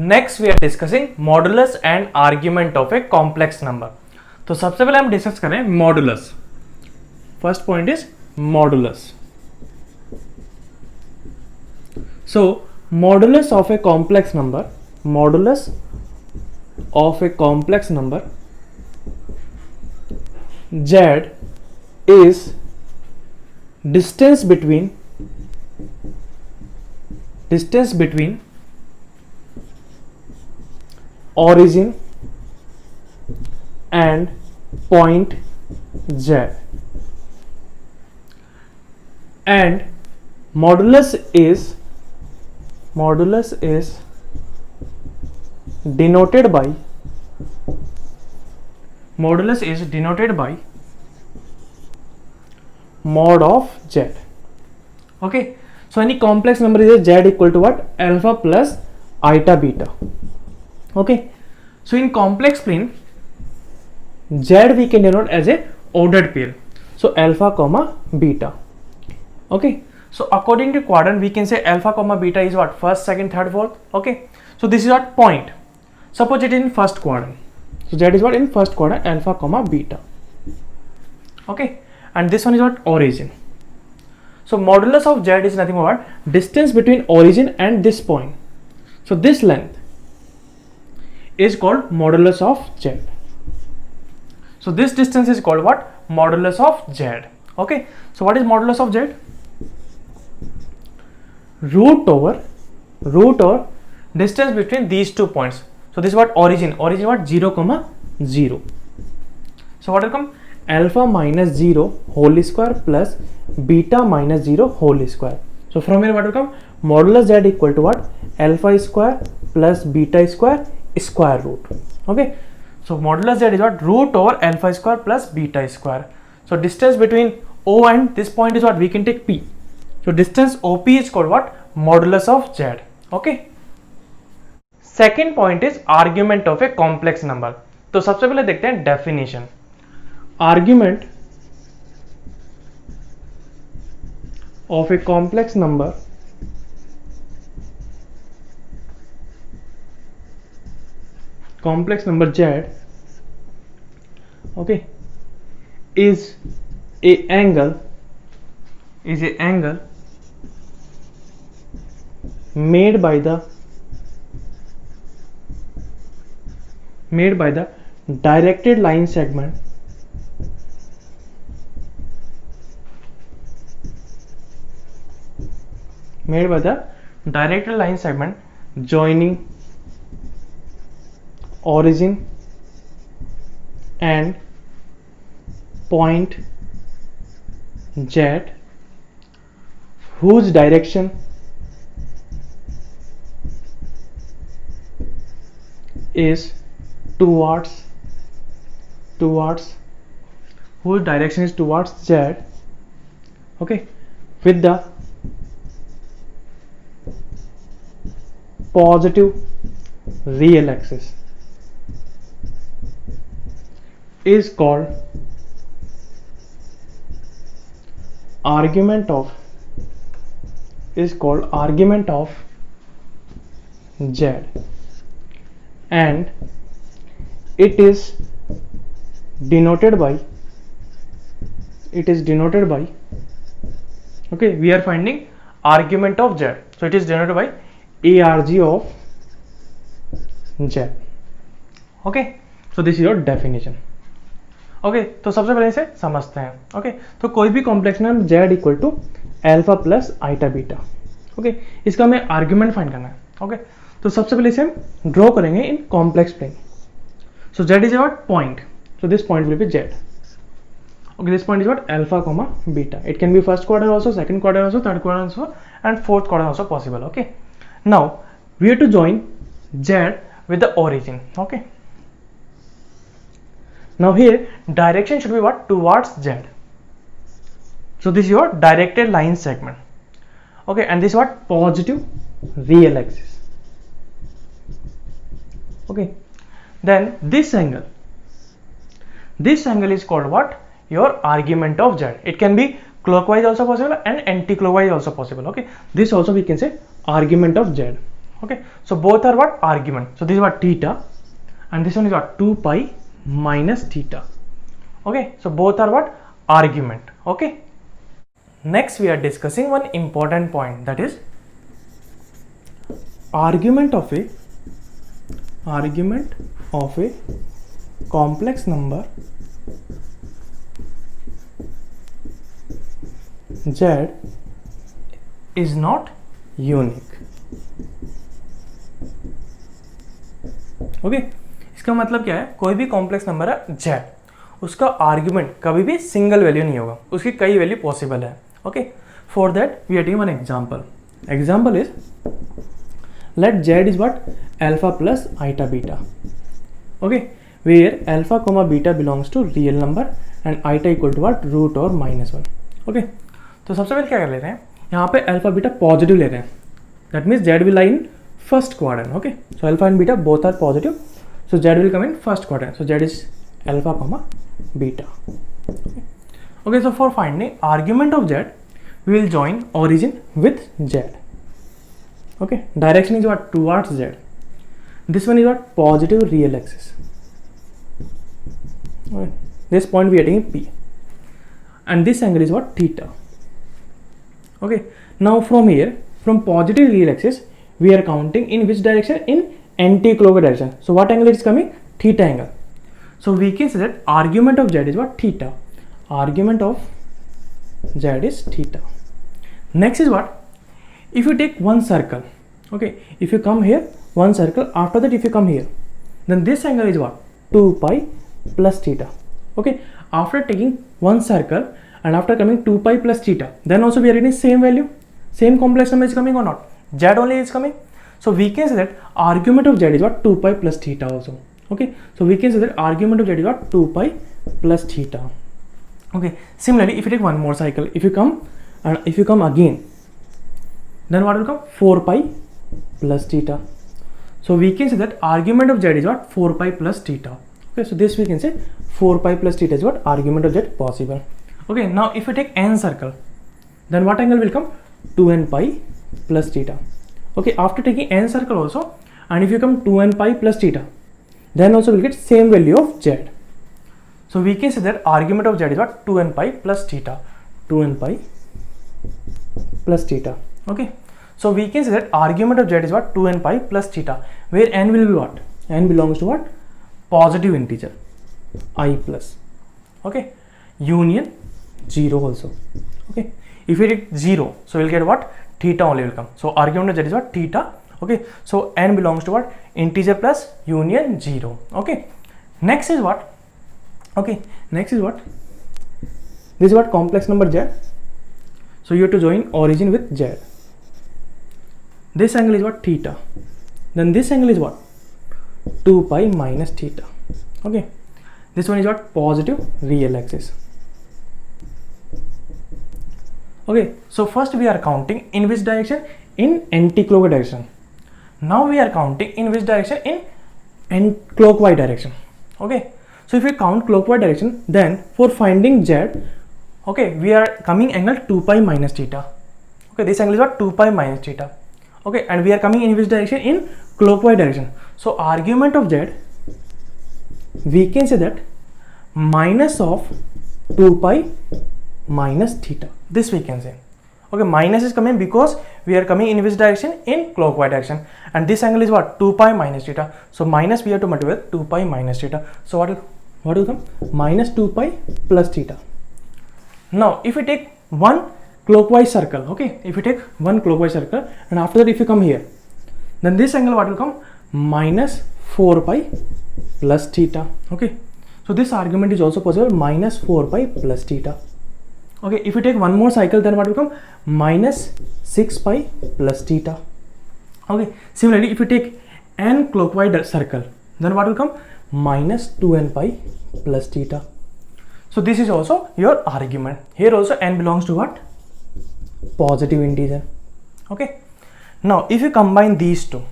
Next we are discussing modulus and argument of a complex number. तो सबसे पहले हम डिस्कस करें modulus. First point is modulus. So modulus of a complex number, modulus of a complex number z is distance between origin and point z, and modulus is denoted by mod of z. Okay, so any complex number is z equal to what? Alpha plus eta beta. Okay, so in complex plane z we can denote as a ordered pair, so alpha comma beta. Okay, so according to quadrant we can say alpha comma beta is what? First, second, third, fourth. Okay, so this is what? Point. Suppose it is in first quadrant, so z is what? In first quadrant, alpha comma beta. Okay, and this one is what? Origin. So modulus of z is nothing but distance between origin and this point. So this length is called modulus of z. So this distance is called what? Modulus of z. Okay, so what is modulus of z? Root over distance between these 2 points. So this is what? Origin what? 0 comma 0. So what will come? Alpha minus 0 whole square plus beta minus 0 whole square. So from here what will come? Modulus z equal to what? Alpha square plus beta square square root. Okay, so modulus z is what? Root over alpha square plus beta square. So distance between O and this point is what? We can take P. So distance OP is called what? Modulus of z. Okay, second point is argument of a complex number. तो सबसे पहले देखते हैं definition. Argument of a complex number z, okay, is a angle made by the directed line segment joining origin and point z, whose direction is towards z, okay, with the positive real axis, is called argument of z, and it is denoted by okay, we are finding argument of z, so it is denoted by arg of z. Okay, so this is your definition. Okay, तो सबसे पहले इसे समझते हैं. Okay, तो कोई भी complex number z equal to alpha plus iota beta. Okay, इसका हमें आर्ग्यूमेंट फाइंड करना है. ओके, तो सबसे पहले इसे हम ड्रॉ करेंगे in complex plane. So z is what? Point. So this point will be z. Okay, this point is what? Alpha comma beta. It can be first quadrant also, second quadrant also, third quadrant also, and fourth quadrant also possible. Okay, now we have to join z with the origin. Okay, now here direction should be what? Towards z. So this is your directed line segment. Okay, and this is what? Positive real axis. Okay, then this angle is called what? Your argument of z. It can be clockwise also possible and anti-clockwise also possible. Okay, this also we can say argument of z. Okay, so both are what? Argument. So this is what? Theta, and this one is what? 2 pi minus theta. Okay, so both are what? Argument. Okay, next we are discussing one important point, that is argument of a complex number Z is not unique. Okay, इसका मतलब क्या है? कोई भी complex number है Z, उसका argument कभी भी सिंगल वैल्यू नहीं होगा, उसकी कई वैल्यू पॉसिबल है. Okay, for that we are taking one example is let Z is what? Alpha plus eta beta. Okay, where alpha comma beta belongs to real number and eta equal to what? Root or minus 1. Okay, तो सबसे पहले क्या कर ले रहे हैं, यहाँ पे अल्फा बीटा पॉजिटिव ले रहे हैं. That means Z will lie in first quadrant. Okay, so alpha and beta both are positive, so Z will come in first quadrant. So Z is alpha comma beta. Okay, so for finding argument of Z, we will join origin with Z. Okay, direction is what? Towards Z. This one is what? Positive real axis. Okay. This point we are taking P, and this angle is what? Theta. Okay, now from here, from positive real axis, we are counting in which direction? In anti-clockwise direction. So what angle is coming? Theta angle. So we can say that argument of Z is what? Theta. Argument of Z is theta. Next is what? If you take one circle, okay, if you come here, one circle, after that if you come here, then this angle is what? 2 pi plus theta. Okay, after taking one circle and after coming 2 pi plus theta, then also we are getting same value, same complex number is coming or not? Z only is coming. So we can say that argument of Z is what? 2 pi plus theta also. Okay, so we can say that argument of Z is what? 2 pi plus theta. Okay, similarly if you take one more cycle, if you come again, then what will come? 4 pi plus theta. So we can say that argument of Z is what? 4 pi plus theta. Okay, so this we can say 4 pi plus theta is what? Argument of Z possible. Okay, now if we take n circle, then what angle will come? 2n pi plus theta. Okay, after taking n circle also, and if you come 2n pi plus theta, then also we'll get same value of Z. So we can say that argument of Z is what? 2n pi plus theta. 2n pi plus theta. Okay, so we can say that argument of Z is what? 2n pi plus theta, where n will be what? N belongs to what? Positive integer, I plus. Okay, union 0 also. Okay, if we take 0, so we'll get what? Theta only will come. So argument of Z is what? Theta. Okay, so n belongs to what? Integer plus union 0. Okay, next is what? Okay, next is what? This is what? Complex number Z. So you have to join origin with Z. This angle is what? Theta. Then this angle is what? 2 pi minus theta. Okay, this one is what? Positive real axis. Okay, so first we are counting in which direction? In anti-clockwise direction. Now we are counting in which direction? In clockwise direction. Okay, so if we count clockwise direction, then for finding Z, okay, we are coming angle 2 pi minus theta. Okay, this angle is what? 2 pi minus theta. Okay, and we are coming in which direction? In clockwise direction. So argument of Z, we can say that minus of 2 pi minus theta. This we can say. Okay, minus is coming because we are coming in which direction? In clockwise direction. And this angle is what? 2 pi minus theta. So minus we have to multiply with 2 pi minus theta. So what will come? Minus 2 pi plus theta. Now if we take one clockwise circle, okay, if you take one clockwise circle and after that if you come here, then this angle what will come? Minus 4 pi plus theta. Okay, so this argument is also possible, minus 4 pi plus theta. Okay, if you take one more cycle, then what will come? Minus 6 pi plus theta. Okay, similarly if you take n clockwise circle, then what will come? Minus 2n pi plus theta. So this is also your argument. Here also n belongs to what? Positive integer. Okay, now if you combine these two,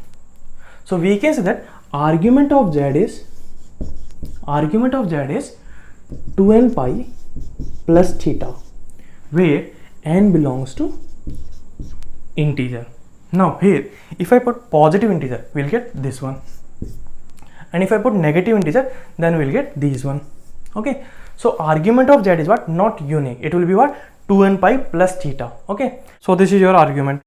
so we can say that argument of Z is 2n pi plus theta, where n belongs to integer. Now here, if I put positive integer, we'll get this one. And if I put negative integer, then we'll get these one. Okay. So argument of z is what? Not unique. It will be what? 2n pi plus theta. Okay. So this is your argument.